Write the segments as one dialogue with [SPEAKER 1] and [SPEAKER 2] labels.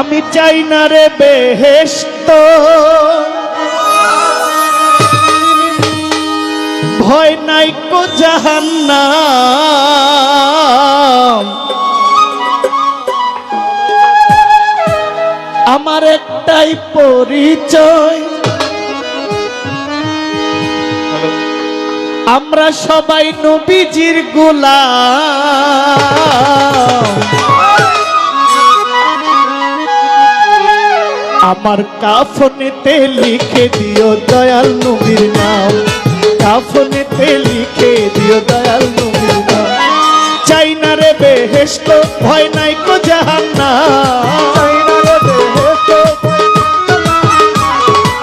[SPEAKER 1] আমি চাই না রে বেহেশত, ভয় নাই কো জাহান্নাম। আমার একটাই পরিচয়, আমরা সবাই নবীজির গোলাম। আমার কাফনেতে লিখে দিও দয়াল নবীর নাম, কাফনেতে লিখে দিও দয়াল নবীর নাম। চাই না রে বেহেশত, ভয় নাই কো জাহান্নাম।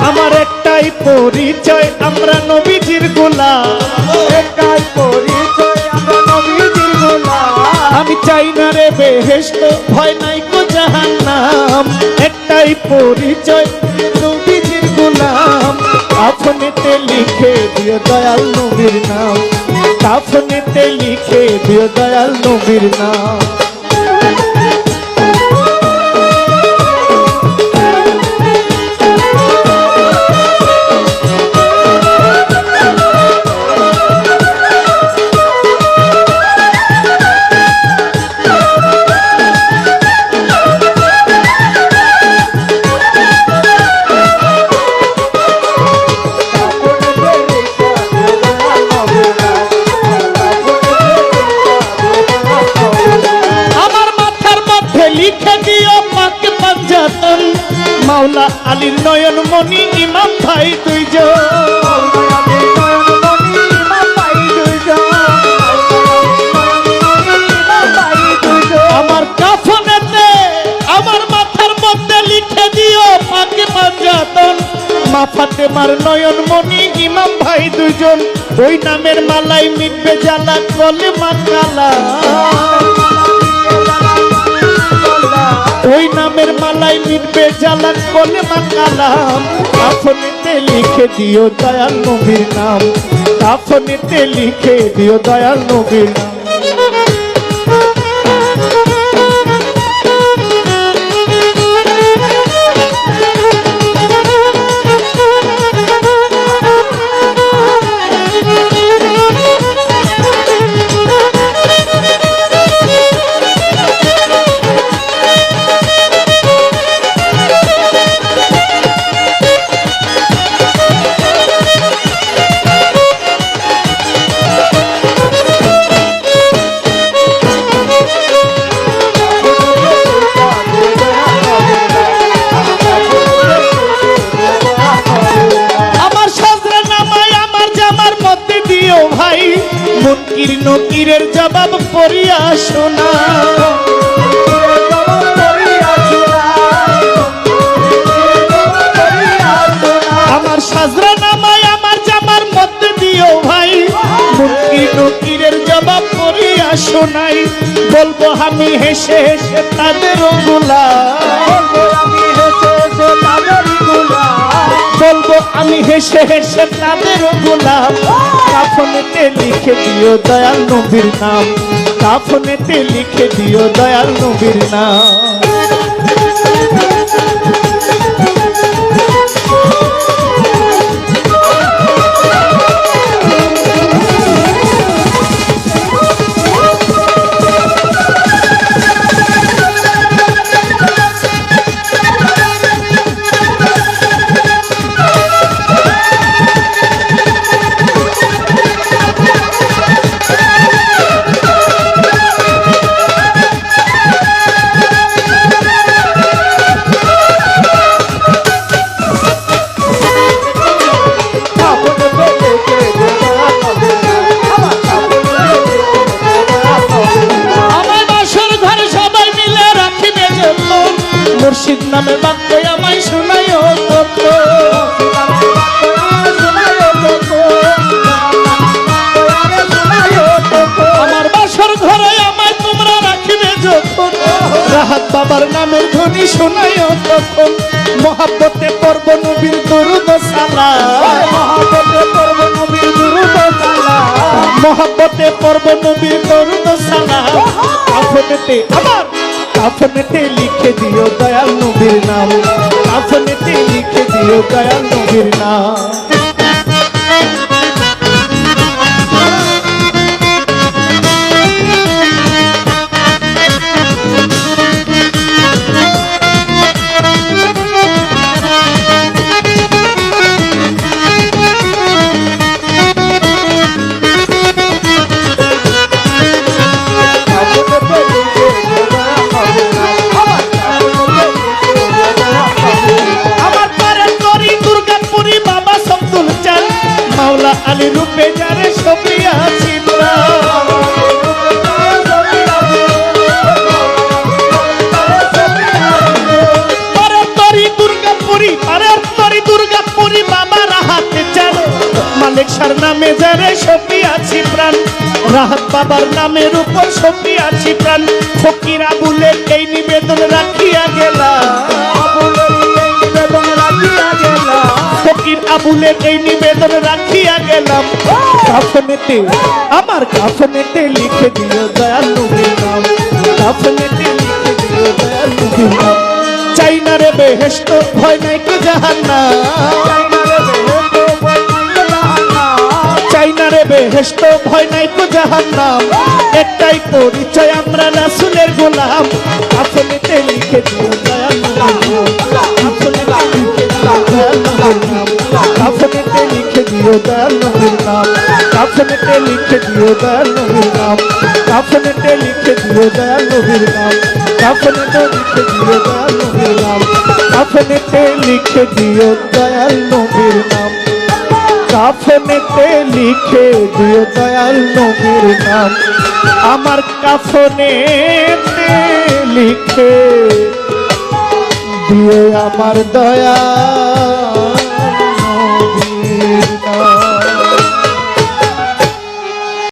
[SPEAKER 1] আমার একটাই পরিচয়, আমরা নবীজির গোলাম। একটাই পরিচয়, আমরা নবীজির গোলাম। আমি চাই না রে বেহেশত, ভয় নাই কো জাহান্নাম। একটাই পরিচয়, নবীজির গোলাম। কাফনেতে লিখে দিও দয়াল নবীর নাম, কাফনেতে লিখে দিও দয়াল নবীর নাম। মাওলা আলীর নয়ন মনি ইমাম ভাই দুইজন। আমার কাফনেতে আমার মাথার মধ্যে লিখে দিও পাকে পাঞ্জাতন। মা ফাতেমার নয়ন মনি ইমাম ভাই দুইজন। ওই নামের মালাই মিটবে জ্বালা কলেমা কালা। ওই নামের মালাই মিটবে জ্বালা কলেমা কালাম। কাফনেতে লিখে দিও দয়াল নবীর নাম, কাফনেতে লিখে দিও দয়াল নবীর নাম। মুনকির নকিরের জবাব পড়িয়া শোনা। আমার সাজরা নামায় আমার জামার মধ্যে দিও ভাই। মুনকির নকিরের জবাব পড়িয়া শোনাই। বলবো আমি হেসে হেসে তাদের গোলাম, বলবো আমি হেসে হেসে তাদের গোলাম। কাফনেতে লিখে দিও দয়াল নবীর নাম, কাফনেতে লিখে দিও দয়াল নবীর নাম। মুর্শিদ নামে বাক্য আমায় শোনায়ো আমার বাসর ঘরে আমায় তোমরা রাখিবে যখন। রাহাত বাবার নামের ধ্বনি শোনায়ো তখন। মহাব্বতে পড়ব নবীর দরুদ সালাম, মহাব্বতে পড়ব নবীর দরুদ সালাম, মহাব্বতে পড়ব নবীর দরুদ সালাম। কাফনেতে আমার কাফনেতে লিখে দিও দয়াল নবী। নাম, কাফনেতে লিখে দিও দয়াল নবীর নাম। মাওলা আলী রূপে যারে সপিয়া ছিলা, তরি দুর্গাপুরি তরি দুর্গাপুরি বাবা রাহাতে চাল, মালিক সার নামে যারে সপিয়াছি প্রাণ, রাহাত বাবার নামের উপর সপিয়াছি প্রাণ। ফকির আবুলের এই নিবেদন রাখিয়া গেলাম, ফকির আবুলের এই নিবেদন রাখিয়া গেলাম। কাফনেতে আমার কাফনেতে লিখে দিও দয়াল নবীর নাম, কাফনেতে লিখে দিও দয়াল নবীর নাম। চাই না রে বেহেশত ভয় নাই কো জাহান্নাম, চাই না রে বেহেশত ভয় নাই কো জাহান্নাম। একটাই পরিচয় আমরা রাসূলের গোলাম, কাফনেতে লিখে দিও দয়াল নবীর নাম, কাফনেতে লিখে দিও দয়াল নবীর নাম, কাফনেতে লিখে দিও দয়াল নবীর নাম, কাফনেতে লিখে দিও দয়াল নবীর নাম, কাফনেতে লিখে দিও দয়াল নবীর নাম, কাফনেতে লিখে দিও দয়াল নবীর নাম, কাফনেতে লিখে দিও দয়াল নবীর নাম। আমার কাফনেতে লিখে দিও আমার দয়া